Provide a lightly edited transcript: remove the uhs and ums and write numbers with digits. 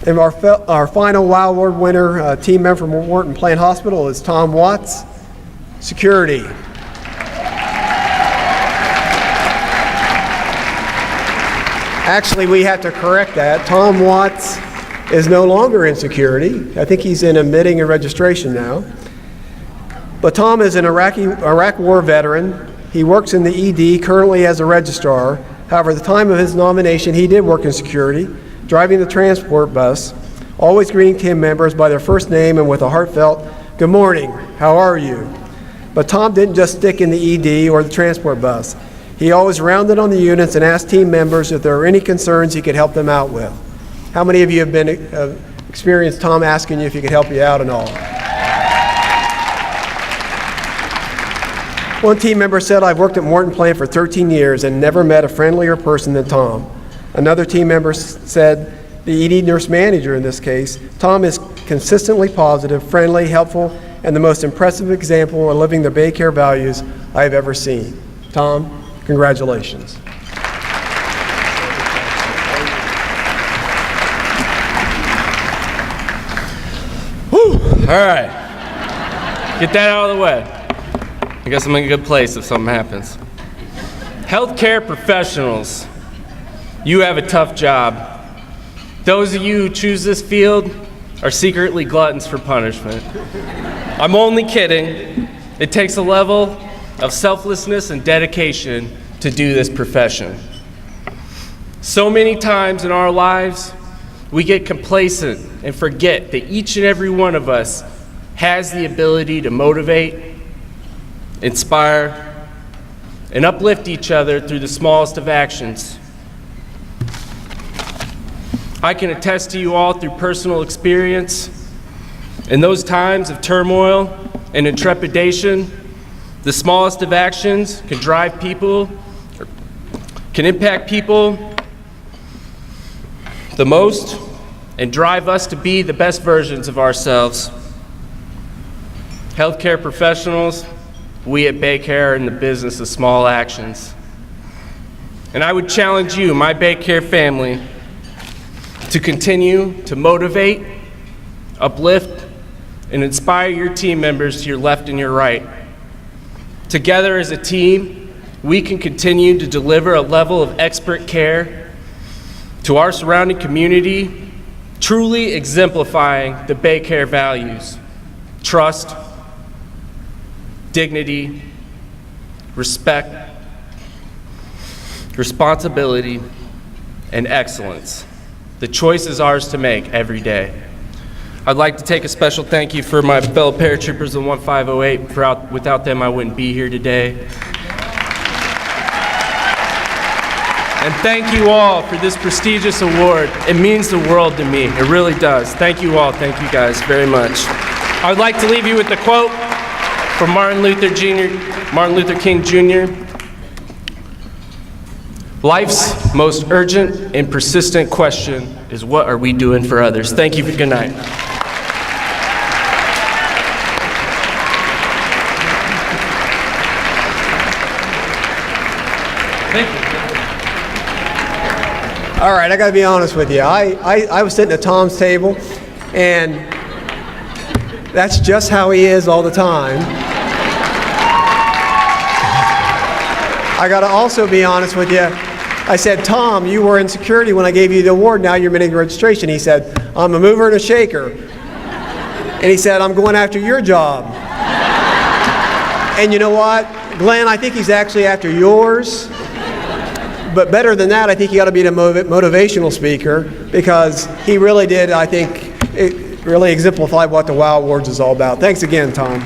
And our final WOW Award winner, team member from Wharton Plant Hospital, is Tom Watts, security. Actually, we have to correct that. Tom Watts is no longer in security. I think he's in admitting and registration now. But Tom is an Iraq War veteran. He works in the ED currently as a registrar. However, at the time of his nomination, he did work in security, driving the transport bus, always greeting team members by their first name and with a heartfelt, "Good morning, how are you?" But Tom didn't just stick in the ED or the transport bus. He always rounded on the units and asked team members if there were any concerns he could help them out with. How many of you have been experienced Tom asking you if he could help you out and all? One team member said, "I've worked at Morton Plant for 13 years and never met a friendlier person than Tom." Another team member said, the ED nurse manager in this case, "Tom is consistently positive, friendly, helpful, and the most impressive example of living the Baycare values I have ever seen." Tom, congratulations. Whew. All right. Get that out of the way. I guess I'm in a good place if something happens. Healthcare professionals, you have a tough job. Those of you who choose this field are secretly gluttons for punishment. I'm only kidding. It takes a level of selflessness and dedication to do this profession. So many times in our lives, we get complacent and forget that each and every one of us has the ability to motivate, inspire, and uplift each other through the smallest of actions. I can attest to you all through personal experience. In those times of turmoil and intrepidation, the smallest of actions can drive people, or can impact people the most and drive us to be the best versions of ourselves. Healthcare professionals, we at Baycare are in the business of small actions. And I would challenge you, my Baycare family, to continue to motivate, uplift, and inspire your team members to your left and your right. Together as a team, we can continue to deliver a level of expert care to our surrounding community, truly exemplifying the Baycare values: trust, dignity, respect, responsibility, and excellence. The choice is ours to make every day. I'd like to take a special thank you for my fellow paratroopers in 1508. Without them, I wouldn't be here today. And thank you all for this prestigious award. It means the world to me. It really does. Thank you all. Thank you guys very much. I would like to leave you with a quote from Martin Luther King Jr. Life's most urgent and persistent question is, what are we doing for others? Thank you. Good night. Thank you. All right, I got to be honest with you. I was sitting at Tom's table, and that's just how he is all the time. I got to also be honest with you. I said, "Tom, you were in security when I gave you the award. Now you're making registration." He said, "I'm a mover and a shaker." And he said, "I'm going after your job." And you know what, Glenn, I think he's actually after yours. But better than that, I think he ought to be a motivational speaker, because he really did, I think, it really exemplified what the WOW Awards is all about. Thanks again, Tom.